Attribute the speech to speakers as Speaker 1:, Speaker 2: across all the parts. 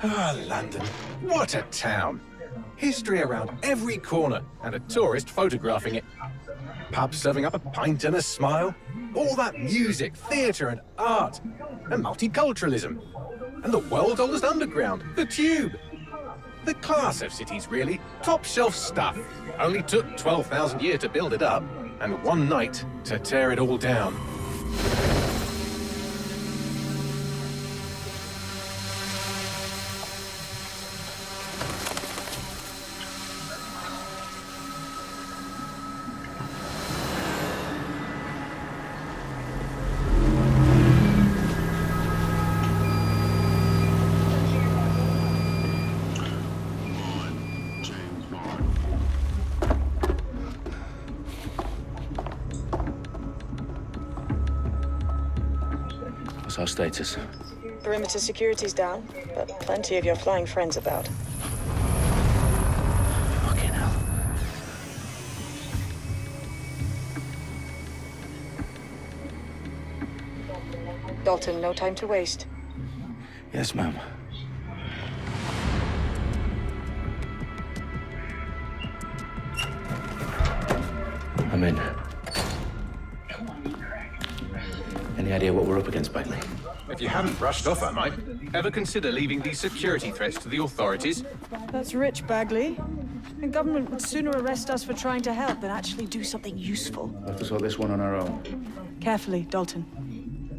Speaker 1: Ah, London. What a town. History around every corner and a tourist photographing it. Pubs serving up a pint and a smile. All that music, theatre and art. And multiculturalism. And the world's oldest underground, the Tube. The class of cities, really. Top shelf stuff. Only took 12,000 years to build it up, and one night to tear it all down.
Speaker 2: What's our status?
Speaker 3: Perimeter security's down, but plenty of your flying friends about.
Speaker 2: Fucking hell.
Speaker 3: Dalton, no time to waste.
Speaker 2: Yes, ma'am. I'm in. Any idea what we're up against, Bagley?
Speaker 1: If you haven't brushed off, I might. Ever consider leaving these security threats to the authorities?
Speaker 3: That's rich, Bagley. The government would sooner arrest us for trying to help than actually do something useful.
Speaker 2: We'll have to sort this one on our own.
Speaker 3: Carefully, Dalton.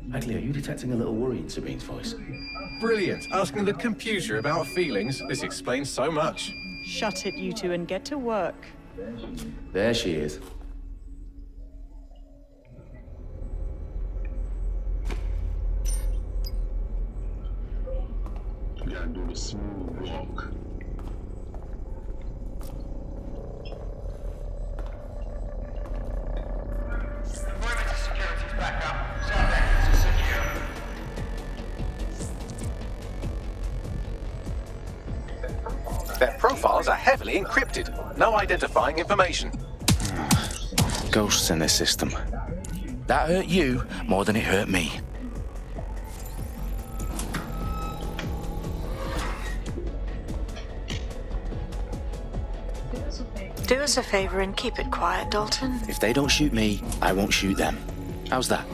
Speaker 2: Bagley, are you detecting a little worry in Sabine's voice?
Speaker 1: Brilliant. Asking the computer about feelings. This explains so much.
Speaker 3: Shut it, you two, and get to work.
Speaker 2: There she is.
Speaker 4: You gotta do the smooth walk.
Speaker 5: Perimeter security's back up. South entrance is secure.
Speaker 1: Their profiles are heavily encrypted. No identifying information.
Speaker 2: Ghosts in this system. That hurt you more than it hurt me.
Speaker 3: Do us a favor and keep it quiet, Dalton.
Speaker 2: If they don't shoot me, I won't shoot them. How's that?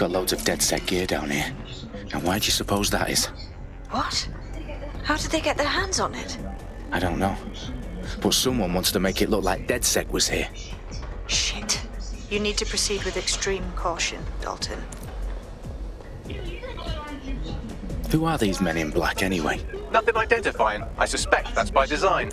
Speaker 2: got loads of DedSec gear down here. Now, why do you suppose that is?
Speaker 6: What? How did they get their hands on it?
Speaker 2: I don't know. But someone wants to make it look like DedSec was here.
Speaker 6: Shit. You need to proceed with extreme caution, Dalton.
Speaker 2: Who are these men in black, anyway?
Speaker 1: Nothing identifying. I suspect that's by design.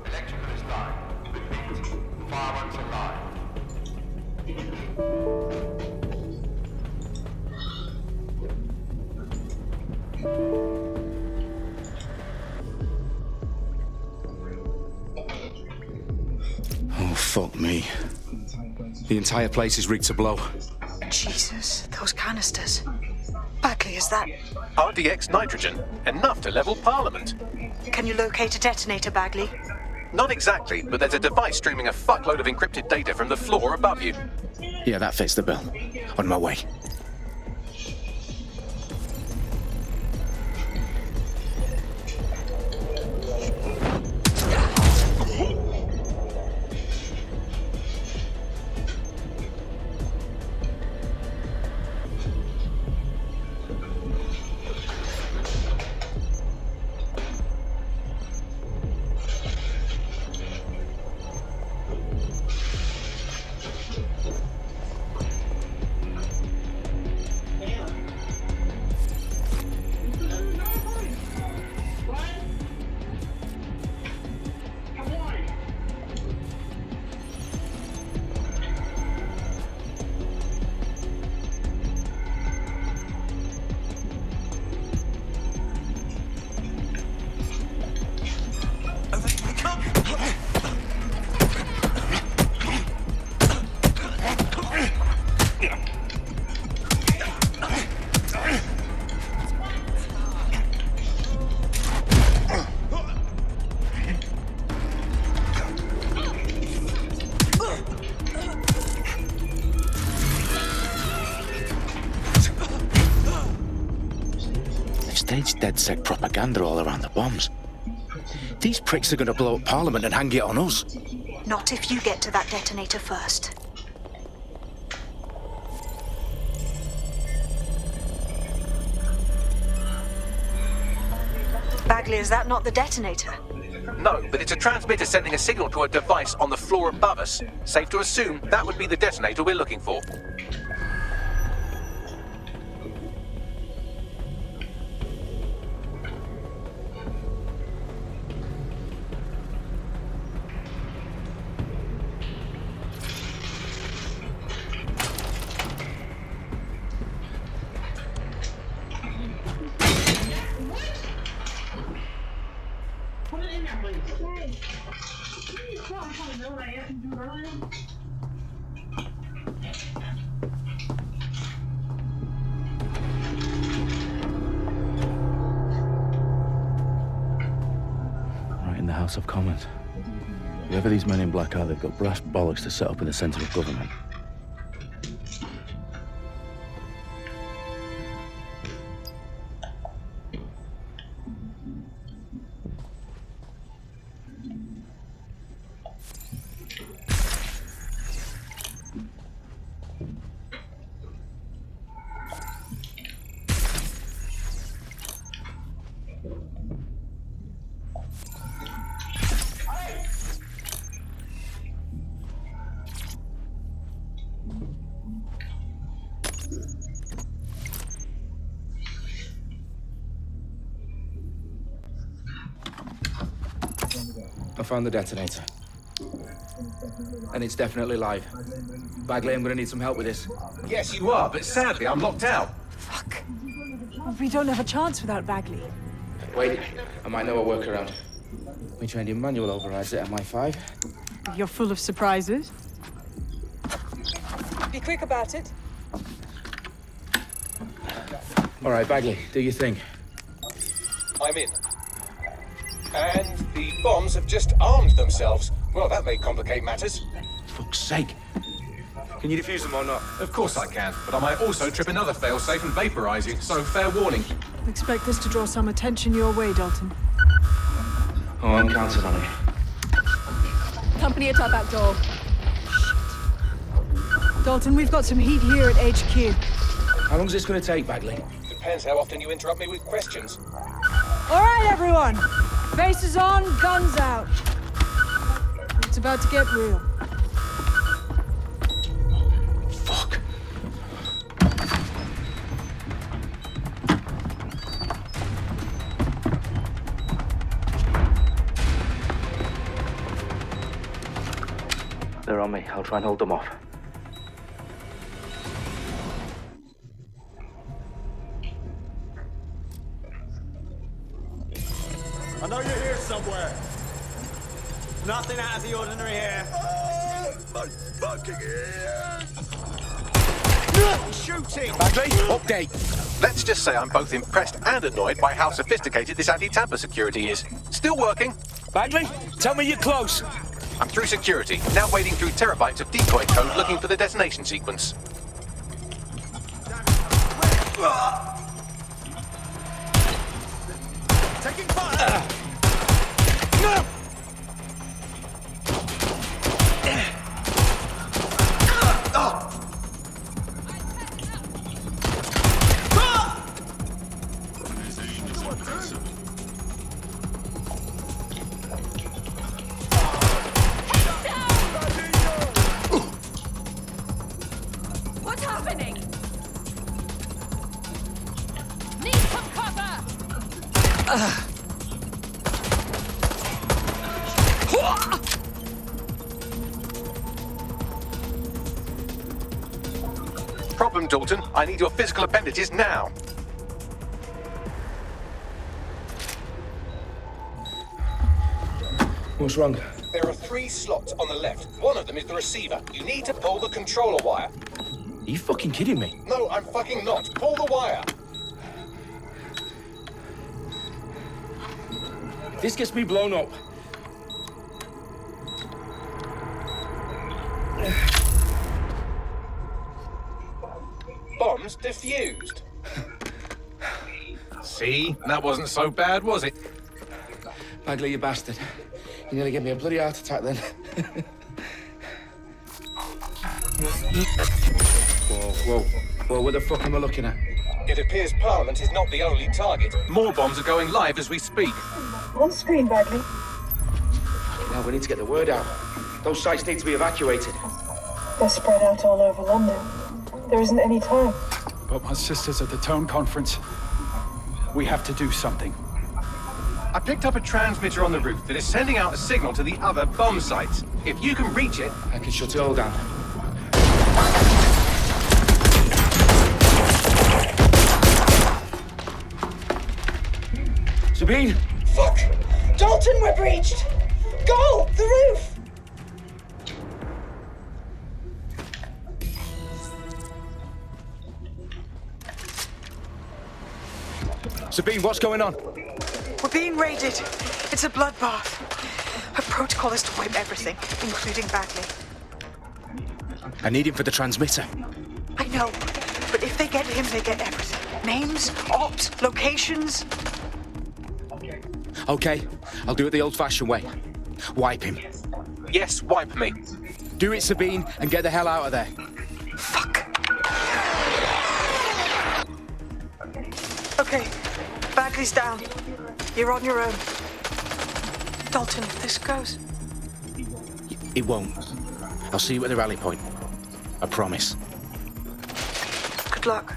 Speaker 5: Electrical is live. Repeat. Fireworks are live.
Speaker 2: Oh, fuck me.
Speaker 7: The entire place is rigged to blow.
Speaker 6: Jesus, those canisters. Bagley, is that...
Speaker 1: RDX nitrogen. Enough to level Parliament.
Speaker 6: Can you locate a detonator, Bagley?
Speaker 1: Not exactly, but there's a device streaming a fuckload of encrypted data from the floor above you.
Speaker 2: Yeah, that fits the bill. On my way. Staged DedSec propaganda all around the bombs. These pricks are going to blow up Parliament and hang it on us.
Speaker 6: Not if you get to that detonator first. Bagley, is that not the detonator?
Speaker 1: No, but it's a transmitter sending a signal to a device on the floor above us. Safe to assume that would be the detonator we're looking for.
Speaker 2: Right in the House of Commons. Whoever these men in black are, they've got brass bollocks to set up in the centre of government.
Speaker 7: I found the detonator. And it's definitely live. Bagley, I'm gonna need some help with this.
Speaker 1: Yes, you are, but sadly I'm locked out.
Speaker 3: Fuck. We don't have a chance without Bagley.
Speaker 7: Wait, I might know a workaround. We trained in manual overrides at MI5.
Speaker 3: You're full of surprises. Be quick about it.
Speaker 7: All right, Bagley, do your thing.
Speaker 1: I'm in. And the bombs have just armed themselves. Well, that may complicate matters.
Speaker 2: Fuck's sake.
Speaker 7: Can you defuse them or not?
Speaker 1: Of course I can, but I might also trip another failsafe and vaporize you, so fair warning.
Speaker 3: Expect this to draw some attention your way, Dalton.
Speaker 7: Oh, I'm counting on it.
Speaker 8: Company at our back door.
Speaker 3: Dalton, we've got some heat here at HQ.
Speaker 7: How long's this going to take, Bagley?
Speaker 1: Depends how often you interrupt me with questions.
Speaker 3: All right, everyone. Faces on, guns out. It's about to get real.
Speaker 2: Fuck.
Speaker 7: They're on me. I'll try and hold them off.
Speaker 5: I know you're here somewhere. Nothing out of the ordinary here. My fucking ears! Shooting!
Speaker 2: Bagley, update.
Speaker 1: Let's just say I'm both impressed and annoyed by how sophisticated this anti-tamper security is. Still working.
Speaker 2: Bagley, tell me you're close.
Speaker 1: I'm through security, now wading through terabytes of decoy code looking for the detonation sequence.
Speaker 5: Taking fire!
Speaker 8: What's happening? Need some cover!
Speaker 1: Problem, Dalton. I need your physical appendages now.
Speaker 7: What's wrong?
Speaker 1: There are 3 slots on the left. One of them is the receiver. You need to pull the controller wire.
Speaker 2: Are you fucking kidding me?
Speaker 1: No, I'm fucking not. Pull the wire.
Speaker 7: If this gets me blown up.
Speaker 1: Bombs defused. See? That wasn't so bad, was it?
Speaker 7: Bagley, you bastard. You nearly gave me a bloody heart attack then. Whoa, what the fuck am I looking at?
Speaker 1: It appears Parliament is not the only target. More bombs are going live as we speak.
Speaker 3: On screen, Bagley.
Speaker 7: Now we need to get the word out. Those sites need to be evacuated.
Speaker 9: They're spread out all over London. There isn't any time.
Speaker 10: But my sister's at the town conference. We have to do something.
Speaker 1: I picked up a transmitter on the roof that is sending out a signal to the other bomb sites. If you can reach it...
Speaker 7: I can shut it all down. Sabine!
Speaker 9: Fuck! Dalton, we're breached! Go! The roof!
Speaker 2: Sabine, what's going on?
Speaker 6: We're being raided. It's a bloodbath. Her protocol is to wipe everything, including Bagley.
Speaker 2: I need him for the transmitter.
Speaker 6: I know, but if they get him, they get everything. Names, ops, locations.
Speaker 2: Okay, I'll do it the old-fashioned way. Wipe him.
Speaker 1: Yes, wipe me.
Speaker 2: Do it, Sabine, and get the hell out of there.
Speaker 6: Fuck. Okay, Bagley's down. You're on your own. Dalton, if this goes...
Speaker 2: It won't. I'll see you at the rally point. I promise.
Speaker 6: Good luck.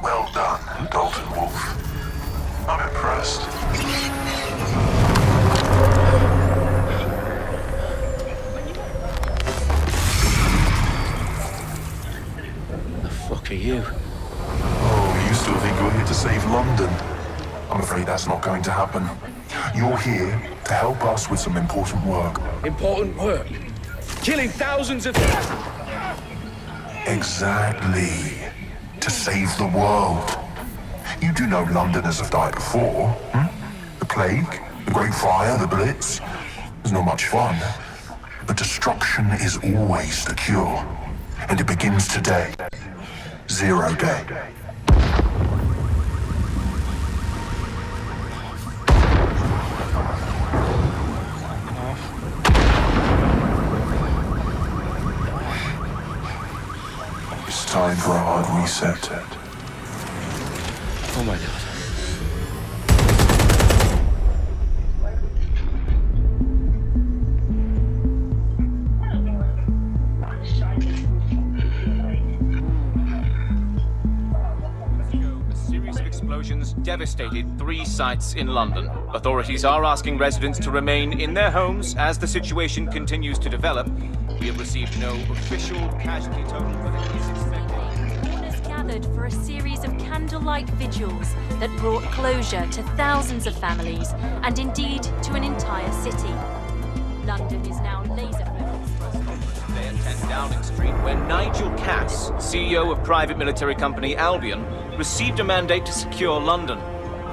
Speaker 11: Well done, Dalton Wolf. I'm impressed.
Speaker 2: The fuck are you?
Speaker 11: Oh, you still think you're here to save London? I'm afraid that's not going to happen. You're here to help us with some important work.
Speaker 7: Important work. Killing thousands of...
Speaker 11: Exactly. To save the world. You do know Londoners have died before, The Plague, the Great Fire, the Blitz. It's not much fun. But destruction is always the cure. And it begins today. 0 day. It's time for a hard reset.
Speaker 2: Oh my god.
Speaker 12: A series of explosions devastated 3 sites in London. Authorities are asking residents to remain in their homes as the situation continues to develop. We have received no official casualty total, but it is expected.
Speaker 8: Mourners gathered for a series of candlelight vigils that brought closure to thousands of families and indeed to an entire city. London is now laser-focused.
Speaker 12: Today at 10 Downing Street, when Nigel Cass, CEO of private military company Albion, received a mandate to secure London.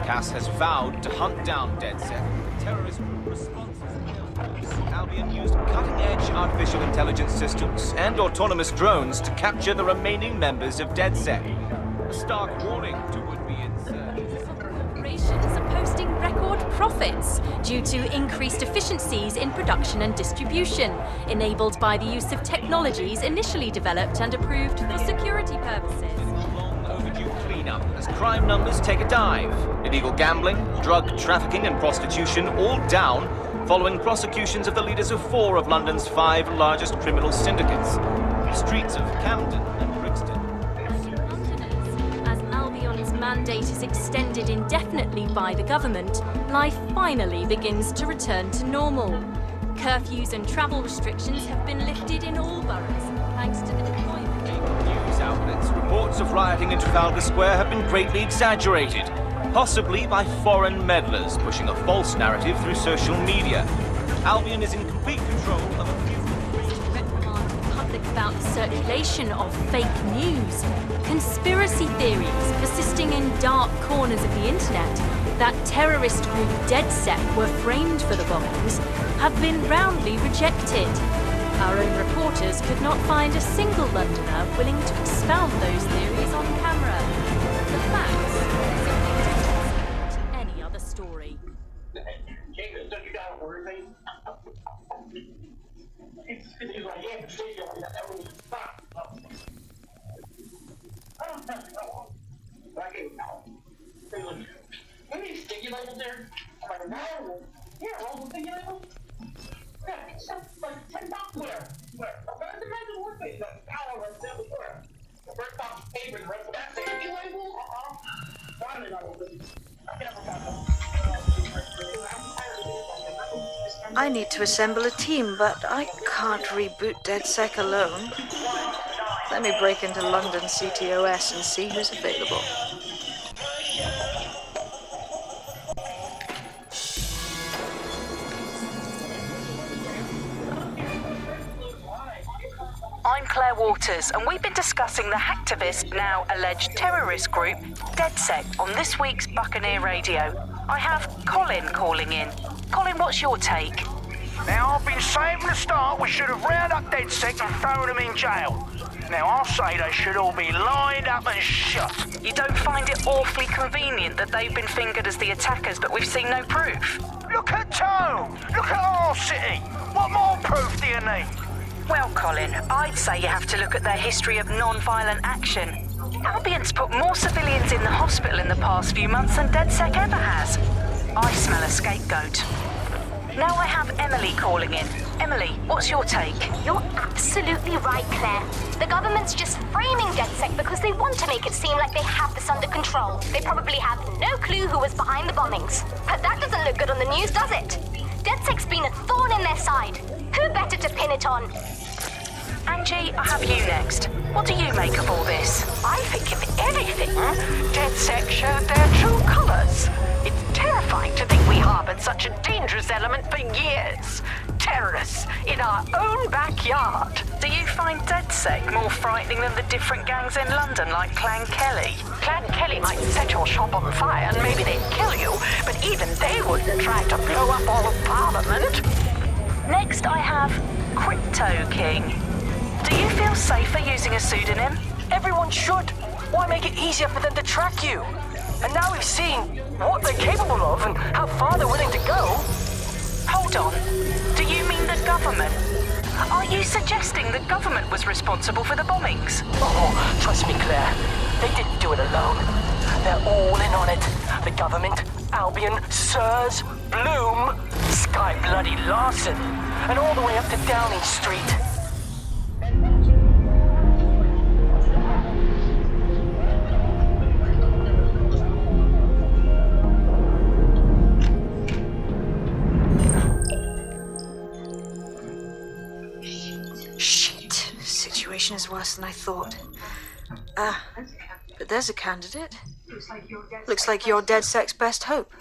Speaker 12: Cass has vowed to hunt down DedSec. Terrorist responses. Albion used cutting-edge artificial intelligence systems and autonomous drones to capture the remaining members of DedSec. A stark warning to would-be insurgents.
Speaker 8: Corporations are posting record profits due to increased efficiencies in production and distribution, enabled by the use of technologies initially developed and approved for security purposes.
Speaker 12: Long overdue cleanup as crime numbers take a dive. Illegal gambling, drug trafficking and prostitution all down following prosecutions of the leaders of 4 of London's 5 largest criminal syndicates. The streets of Camden and Brixton.
Speaker 8: Londoners, as Albion's mandate is extended indefinitely by the government, life finally begins to return to normal. Curfews and travel restrictions have been lifted in all boroughs, thanks to the deployment.
Speaker 12: News outlets, reports of rioting in Trafalgar Square have been greatly exaggerated, possibly by foreign meddlers pushing a false narrative through social media. Albion is in complete control of a few...
Speaker 8: Reprimand the public about the circulation of fake news, conspiracy theories persisting in dark corners of the internet that terrorist group DedSec were framed for the bombings have been roundly rejected. Our own reporters could not find a single Londoner willing to expound those theories on camera. The facts simply any other story.
Speaker 9: Any sticky labels there? Yeah, all the sticky labels. Yeah, except like $10 where? Where's the rest of the work page? Like, $1 right there before. The first box of paper, the rest of that sticky label? Finally,
Speaker 6: I need to assemble a team, but I can't reboot DedSec alone. Let me break into London CTOS and see who's available.
Speaker 13: I'm Claire Waters, and we've been discussing the hacktivist, now alleged terrorist group, DedSec, on this week's Buccaneer Radio. I have Colin calling in. Colin, what's your take?
Speaker 14: Now, I've been saying from the start we should have rounded up DedSec and thrown them in jail. Now, I'll say they should all be lined up and shot.
Speaker 13: You don't find it awfully convenient that they've been fingered as the attackers, but we've seen no proof?
Speaker 14: Look at Tone! Look at our city! What more proof do you need?
Speaker 13: Well, Colin, I'd say you have to look at their history of non-violent action. Albion's put more civilians in the hospital in the past few months than DedSec ever has. I smell a scapegoat. Now I have Emily calling in. Emily, what's your take?
Speaker 15: You're absolutely right, Claire. The government's just framing DedSec because they want to make it seem like they have this under control. They probably have no clue who was behind the bombings. But that doesn't look good on the news, does it? DedSec's been a thorn in their side. Who better to pin it on?
Speaker 13: Angie, I have you next. What do you make of all this?
Speaker 14: I think if anything, DedSec showed their true colors. It's terrifying to think we harbored such a dangerous element for years. Terrorists in our own backyard.
Speaker 13: Do you find DedSec more frightening than the different gangs in London like Clan Kelly?
Speaker 14: Clan Kelly might set your shop on fire and maybe they'd kill you, but even they wouldn't try to blow up all of Parliament.
Speaker 13: Next I have Crypto King. Do you feel safer using a pseudonym?
Speaker 16: Everyone should. Why make it easier for them to track you? And now we've seen what they're capable of and how far they're willing to go.
Speaker 13: Hold on. Do you mean the government? Are you suggesting the government was responsible for the bombings?
Speaker 16: Oh, trust me, Claire. They didn't do it alone. They're all in on it. The government, Albion, Sirs, Bloom, Sky Bloody Larson, and all the way up to Downing Street.
Speaker 6: Shit. Situation is worse than I thought. But there's a candidate. Looks like you're DedSec's best hope.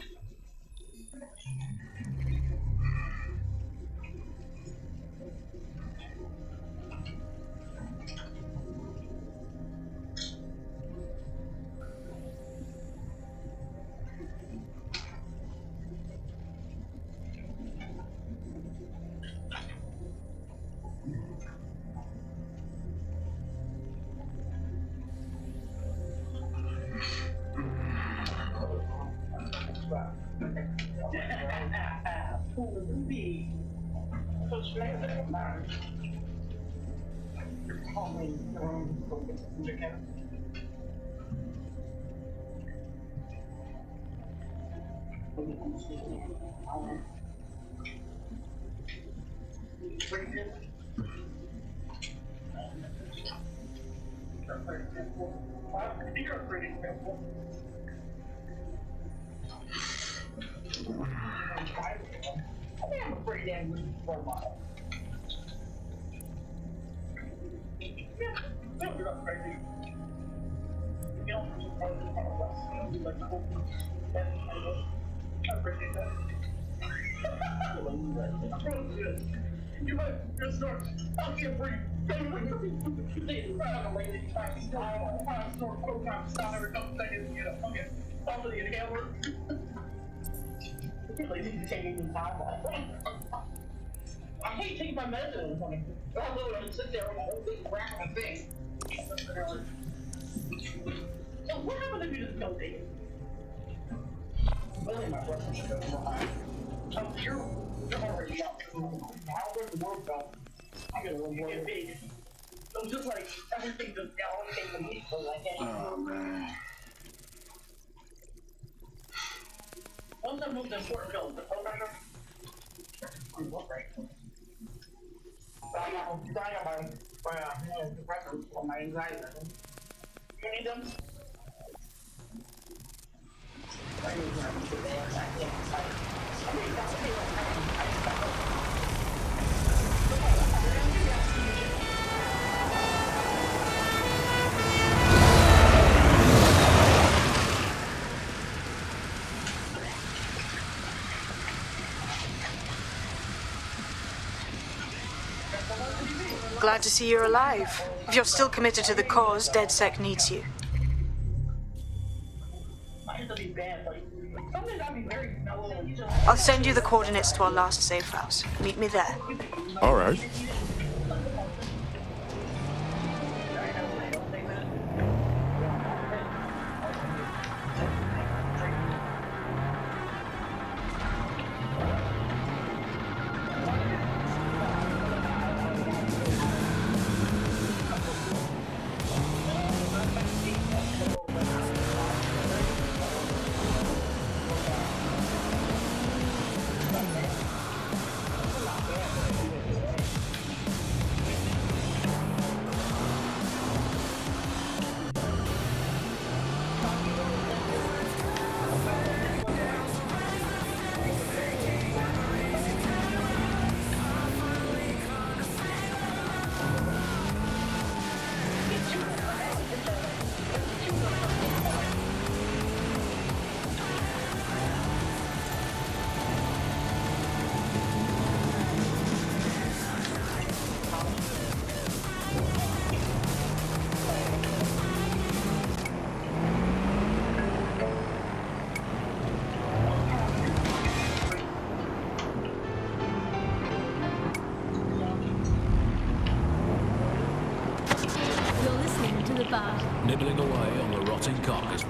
Speaker 9: I hate taking my medicine in the morning. I literally sit there with a whole big rack of things. So what happened if you just don't take it? Really, my question should go behind. You're already up. How would the world go? I'm gonna run more big. So just like everything just allocates the meat for like any. Oh man. What's the most important film? The phone number? What right? I got my depressants for my anxiety. You need them? I need them today.
Speaker 6: Glad to see you're alive. If you're still committed to the cause, DedSec needs you. I'll send you the coordinates to our last safe house. Meet me there.
Speaker 11: All right.
Speaker 8: bug.
Speaker 17: Nibbling away on the rotting carcass.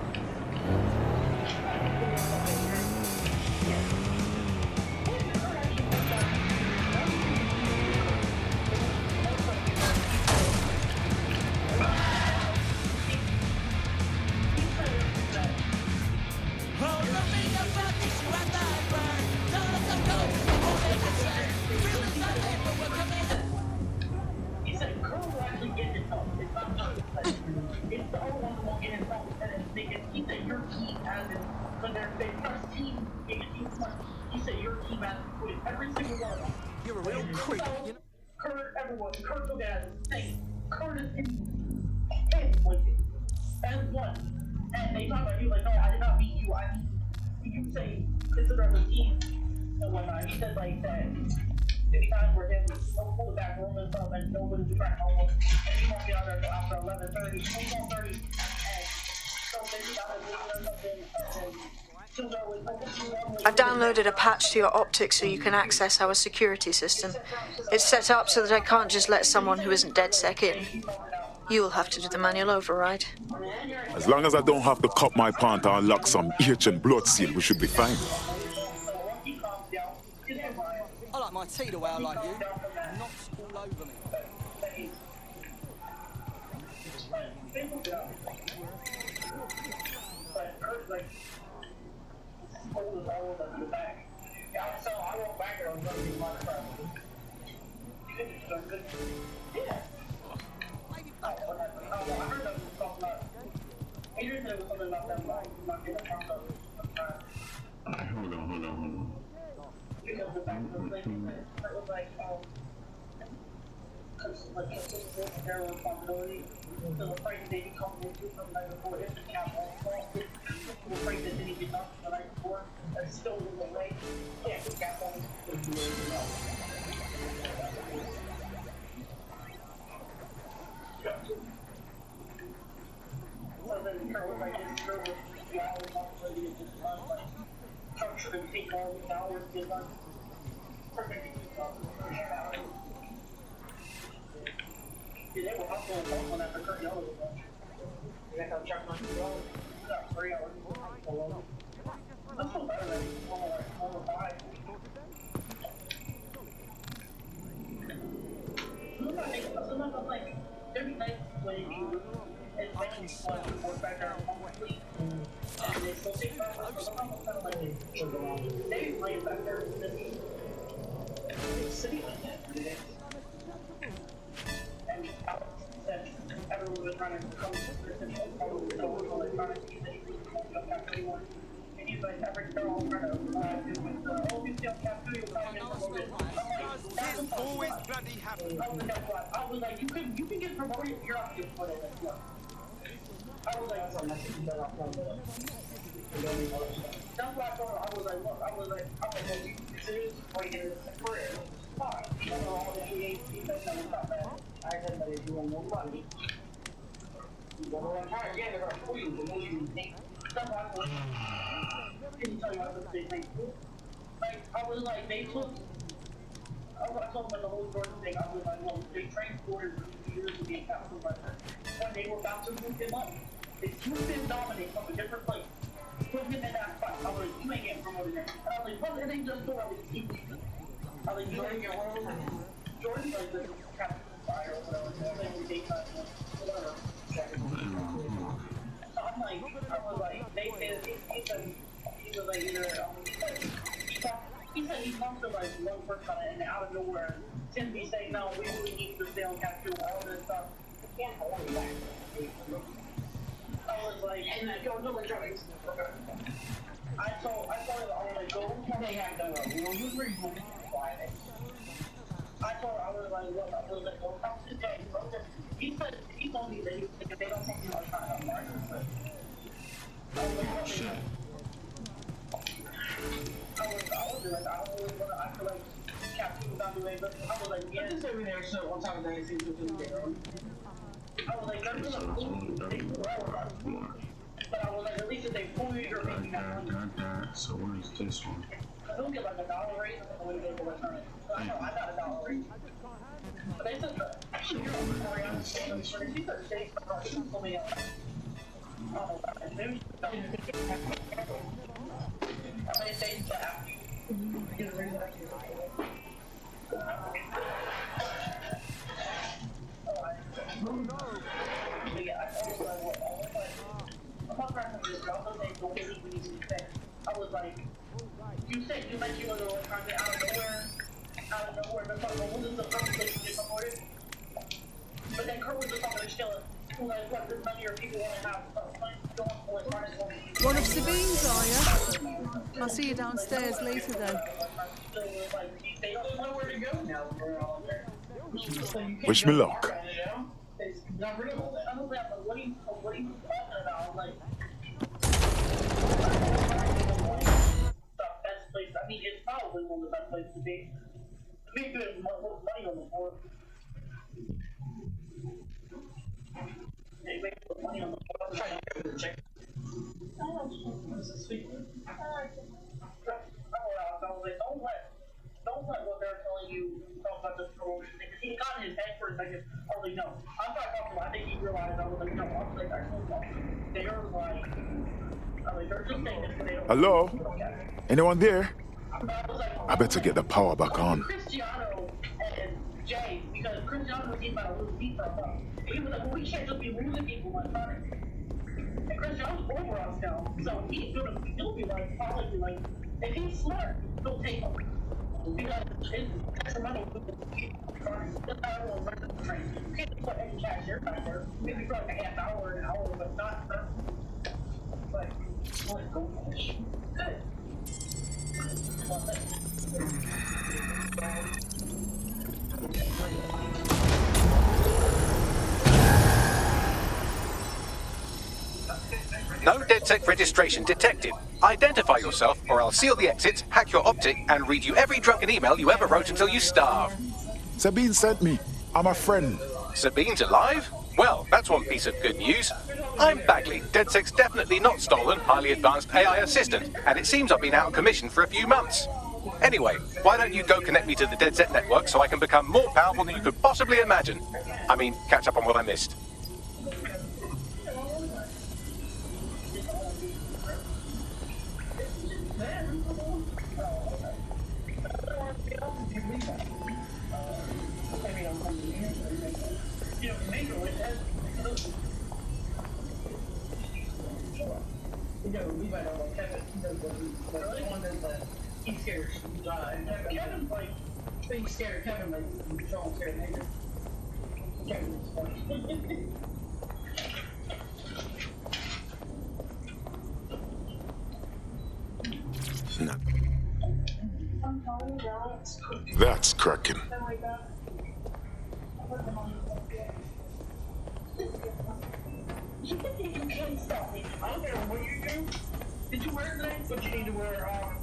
Speaker 9: He said Kurt will actually get his help. It's not just like, it's the other one who won't get his help. And then they can, he said your team has it. When they press team, they can team punch. He said your team has it with every single one of them. You're a real creep. You know? Kurt, everyone, Kurt look at it. Say, Kurt is in with it. As one. And they talk about you like, no, I did not beat you. I beat you. You say, consider us a team and whatnot. He said like that. Any time where him pull the back room and stuff and nobody was trying to hold him. And he won't be out there until after 11:30, 12:30, and so maybe out there or something, and she'll go with
Speaker 6: I've downloaded a patch to your optics so you can access our security system. It's set up so that I can't just let someone who isn't DedSec in. You'll have to do the manual override.
Speaker 18: As long as I don't have to cut my pant or unlock some ancient blood seal, we should be fine.
Speaker 19: I like my tea the way I like you. Knocks all over me.
Speaker 9: So I walked back there on Sunday morning. Yeah. I heard them talking about. Adrian said it was something about them not getting a front
Speaker 4: Hold on.
Speaker 9: Because the fact of the thing it was like, it's their responsibility. So the price they come into from the night before, if the cap all the price that didn't get done the night before, that's still in the way. Yeah, the cap on so then the car was like, this girl was 3 hours off, to get this done, like, truck should have taken all these hours to get done. They were hustling and bustling after Kurt Yellow was done. They got truck on the road. Got 3 hours. That's still better than 4 or 5. Sometimes I'm like, there'd be nights when you and making fun to work back there completely. And they still take back, but sometimes I'm kind of like, they lay back there in the city like that. And everyone was trying to come to the and he's like, every girl trying to do with oh, you see on Cafe, you're trying to get promoted. I'm like, always bloody happy. I was like, you can get promoted, you're not getting promoted. I was like, that's why I told her, I was like, look, well, you serious before you get into the career? Fine. You know, all the EA defense that was not bad. I said that if you want more money, you go to try again, they're going to pull you, the more you think. That's why I was like, can you tell me what this thing? Like, I was like, they took, I told them the whole Jordan thing, I was like, well, they trained Jordan for 2 years to be a captain supervisor. When they were about to move him up, they swooped in Dominic from a different place. Put him in that spot. I was like, you ain't getting promoted there. I was like, well, it ain't just Jordan, it's team. I was like, you ain't getting promoted. Jordan's like the captain fire or whatever. Whatever. So I'm like, I was like, they said, he was like, either, he said he talked to like one person and out of nowhere, Tim be saying, no, we really need to stay on capture, all this stuff. You can't hold me back. I was like, and yo, no electronics. I told him, I was like, go, they have done it. We'll use where you will be quiet. I told her, I was like, look, I was like, go come to the day. He told me that if they don't take me on time, I'm not going to. I was like, oh, shit. I was like, I don't really want to, I feel like captain without doing anything. I was like, yeah, just every there, so one time a day, it seems to be there. I was like, they're gonna they but I was like, at least if they pull you, you're making that money.
Speaker 4: So where's this one?
Speaker 9: I don't get like $1 raise, I don't know when they go return it. So I got $1 raise. But they said that. I was like, you said you mentioned you were trying to get out of nowhere, but what is the conversation you supported? But then Kurt was just talking to Sheila, who like, what, this many or people want to have
Speaker 3: One of Sabine's, are you? I'll see you downstairs later then.
Speaker 18: Wish me luck.
Speaker 9: I mean, it's probably one of the best places to be. Make good money on the board. They make good money on the board. I'm trying to get with the chick. I don't know. This is sweet. I like it. I was like, don't let what they're telling you talk about this promotion thing. Because he got in his head for a second. I was like, no. I'm not talking about. I think he realized. I was like, no. I was like, I told you. They're like, they're just saying this because they don't.
Speaker 18: Hello? Anyone there? I better get the power back on.
Speaker 9: Cristiano and Jay, because Cristiano was about to lose beat for a month. He was like, well, we can't just be losing people on Sonic. And Cristiano's over us now, so he'll be like, probably like, if he's smart, he'll take him. Because it's detrimental to the Sonic. That's how everyone runs the train. You can't just put any cashier back there, maybe for like a half hour, an hour, but not. But, go finish. Good.
Speaker 1: No DedSec registration detected. Identify yourself, or I'll seal the exits, hack your optic, and read you every drunken email you ever wrote until you starve.
Speaker 18: Sabine sent me. I'm a friend.
Speaker 1: Sabine's alive? Well, that's one piece of good news. I'm Bagley, DedSec's definitely not stolen, highly advanced AI assistant, and it seems I've been out of commission for a few months. Anyway, why don't you go connect me to the DedSec network so I can become more powerful than you could possibly imagine? I mean, catch up on what I missed.
Speaker 9: He's scared. Kevin's like, being scared. Kevin like, Sean's scared nigger. Kevin is funny.
Speaker 1: No.
Speaker 18: That's cracking.
Speaker 9: You can't stop me. I don't care what you do. Did you wear today? But you need to wear,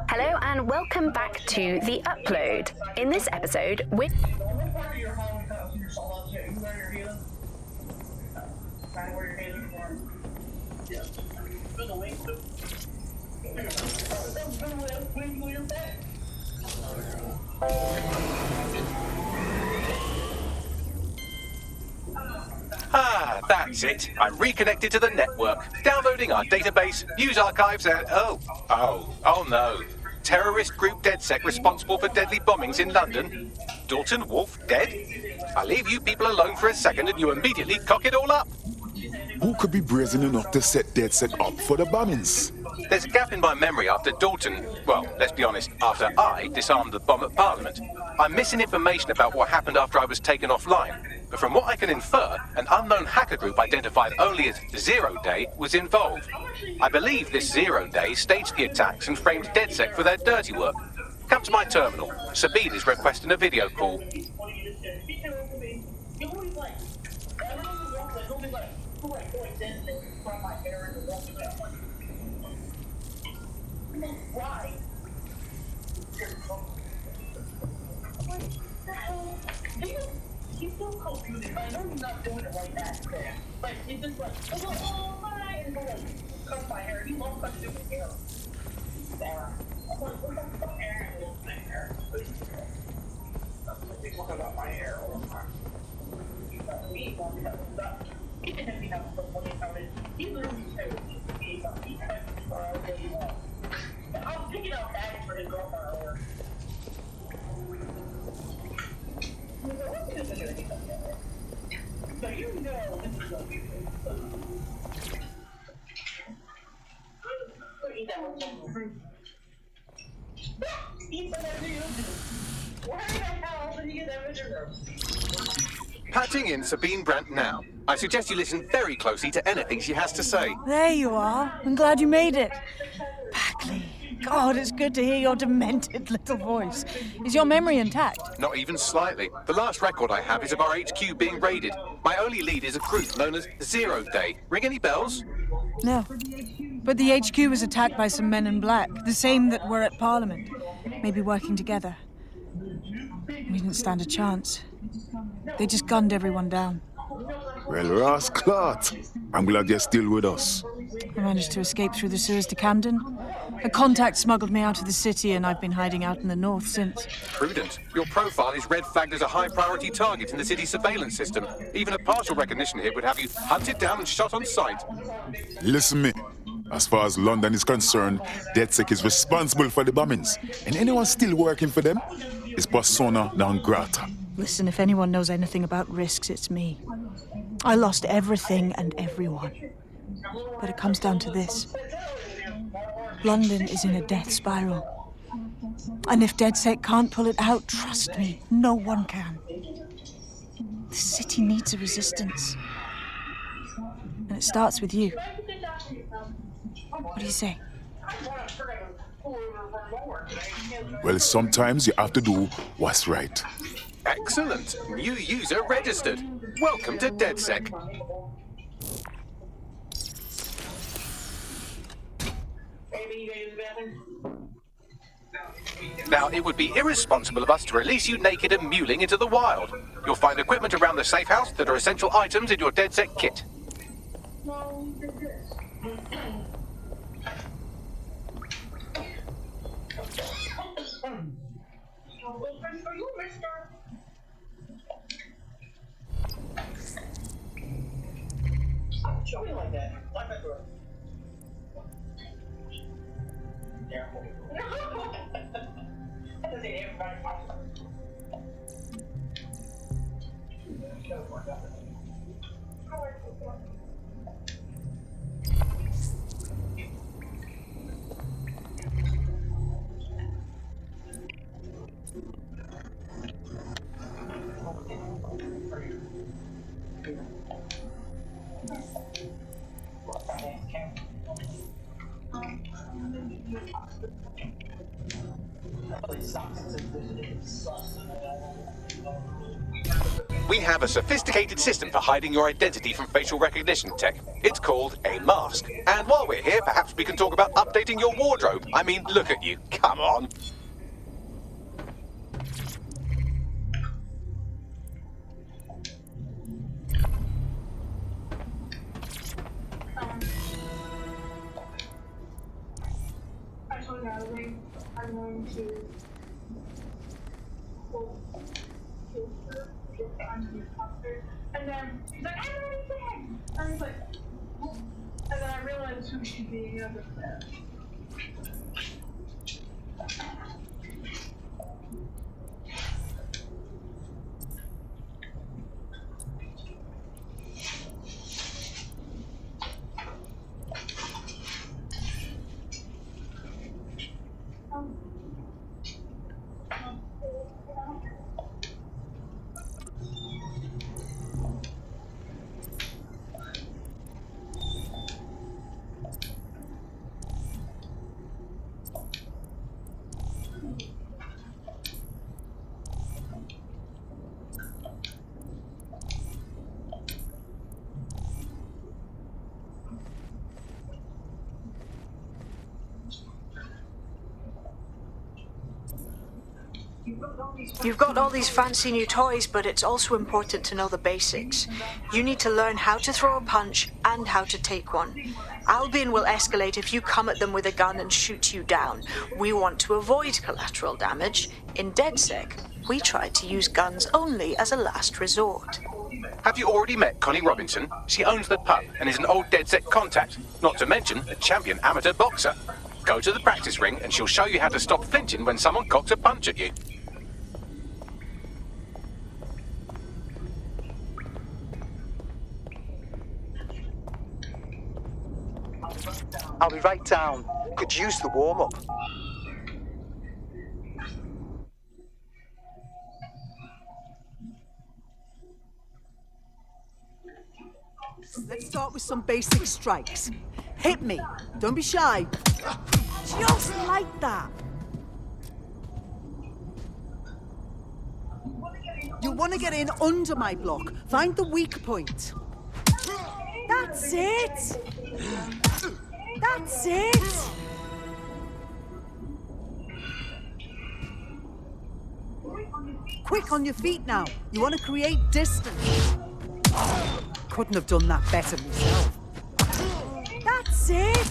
Speaker 13: Hello and welcome back to The Upload. In this episode, we're...
Speaker 1: Ah, that's it. I'm reconnected to the network, downloading our database, news archives, and oh no. Terrorist group DedSec responsible for deadly bombings in London. Dalton Wolf dead? I leave you people alone for a second and you immediately cock it all up.
Speaker 18: Who could be brazen enough to set DedSec up for the bombings?
Speaker 1: There's a gap in my memory after Dalton, well, let's be honest, after I disarmed the bomb at Parliament. I'm missing information about what happened after I was taken offline. But from what I can infer, an unknown hacker group identified only as Zero Day was involved. I believe this Zero Day staged the attacks and framed DedSec for their dirty work. Come to my terminal. Sabine is requesting a video call.
Speaker 9: Why? He's so confusing. I know he's not doing it like that. But it's just like, oh my, and go like, cut my hair. He loves such stupid hair. Sarah. I'm like, what the fuck, Aaron? My hair. talking about my hair all the time. Me talking about stuff. He didn't have enough for money coming. He literally said he got me all day long. I was picking up bags for his girlfriend earlier. So you know this is going to be eat that one fruit. Eat some of that too. Where the hell did you get that vinegar?
Speaker 1: Patching in Sabine Brandt now. I suggest you listen very closely to anything she has to say.
Speaker 3: There you are. I'm glad you made it. Bagley. God, it's good to hear your demented little voice. Is your memory intact?
Speaker 1: Not even slightly. The last record I have is of our HQ being raided. My only lead is a group known as 0 Day. Ring any bells?
Speaker 3: No. But the HQ was attacked by some men in black, the same that were at Parliament. Maybe working together. We didn't stand a chance. They just gunned everyone down.
Speaker 18: Well, Ross Clark, I'm glad you're still with us.
Speaker 3: I managed to escape through the sewers to Camden. A contact smuggled me out of the city, and I've been hiding out in the north since.
Speaker 1: Prudent. Your profile is red flagged as a high-priority target in the city's surveillance system. Even a partial recognition hit would have you hunted down and shot on sight.
Speaker 18: Listen me. As far as London is concerned, DedSec is responsible for the bombings. And anyone still working for them is persona non grata.
Speaker 3: Listen, if anyone knows anything about risks, it's me. I lost everything and everyone. But it comes down to this. London is in a death spiral. And if DedSec can't pull it out, trust me, no one can. The city needs a resistance. And it starts with you. What do you say?
Speaker 18: Well, sometimes you have to do what's right.
Speaker 1: Excellent. New user registered. Welcome to DedSec. Now, it would be irresponsible of us to release you naked and mewling into the wild. You'll find equipment around the safe house that are essential items in your DedSec kit.
Speaker 9: Show me like that. Like that door. Yeah. That doesn't everybody possible.
Speaker 1: We have a sophisticated system for hiding your identity from facial recognition tech. It's called a mask. And while we're here, perhaps we can talk about updating your wardrobe. I mean, look at you. Come on.
Speaker 9: I'm going to and then he's like, I don't understand. And I was like, and then I realized who she'd be under there.
Speaker 6: You've got all these fancy new toys, but it's also important to know the basics. You need to learn how to throw a punch and how to take one. Albion will escalate if you come at them with a gun and shoot you down. We want to avoid collateral damage. In DedSec, We tried to use guns only as a last resort.
Speaker 1: Have you already met Connie Robinson? She owns the pub and is an old DedSec contact, not to mention a champion amateur boxer. Go to the practice ring and she'll show you how to stop flinching when someone cocks a punch at you.
Speaker 20: I'll be right down. Could use the warm-up.
Speaker 21: Let's start with some basic strikes. Hit me. Don't be shy. Just like that. You want to get in under my block. Find the weak point. That's it. That's it. Quick on your feet now. You want to create distance. Couldn't have done that better myself. That's it!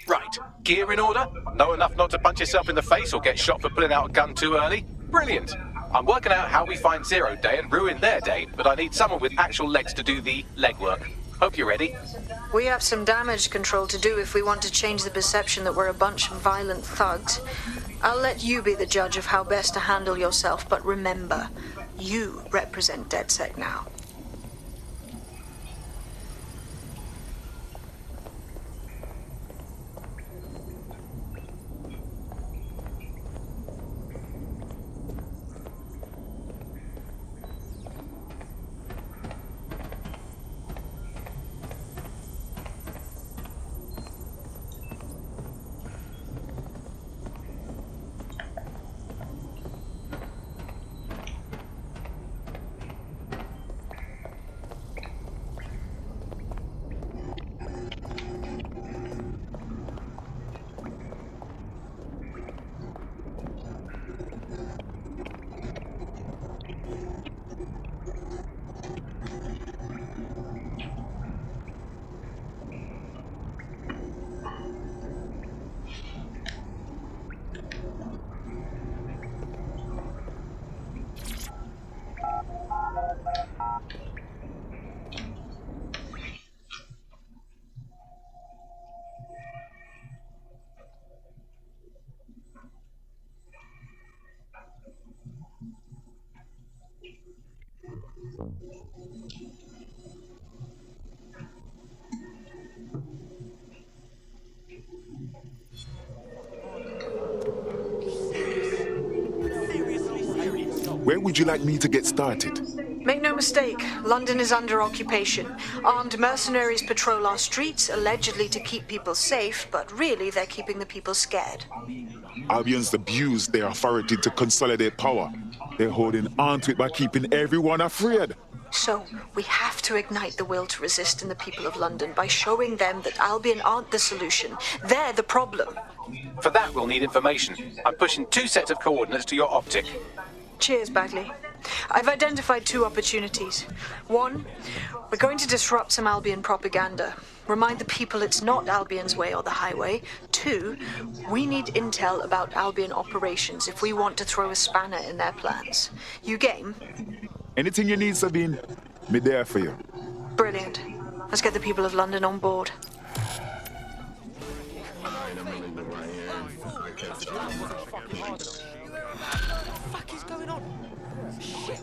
Speaker 1: Right, gear in order? Know enough not to punch yourself in the face or get shot for pulling out a gun too early? Brilliant! I'm working out how we find Zero Day and ruin their day, but I need someone with actual legs to do the legwork. Hope you're ready.
Speaker 6: We have some damage control to do if we want to change the perception that we're a bunch of violent thugs. I'll let you be the judge of how best to handle yourself, but remember, you represent DedSec now.
Speaker 18: Where would you like me to get started?
Speaker 6: Make no mistake, London is under occupation. Armed mercenaries patrol our streets, allegedly to keep people safe, but really they're keeping the people scared.
Speaker 18: Albion's abused their authority to consolidate power. They're holding on to it by keeping everyone afraid.
Speaker 6: So, we have to ignite the will to resist in the people of London by showing them that Albion aren't the solution. They're the problem.
Speaker 1: For that, we'll need information. I'm pushing 2 sets of coordinates to your optic.
Speaker 6: Cheers, Bagley. I've identified 2 opportunities. 1, we're going to disrupt some Albion propaganda. Remind the people it's not Albion's way or the highway. 2, we need intel about Albion operations if we want to throw a spanner in their plans. You game?
Speaker 18: Anything you need, Sabine, me there for you.
Speaker 6: Brilliant. Let's get the people of London on board.
Speaker 19: What the fuck is going on? Shit!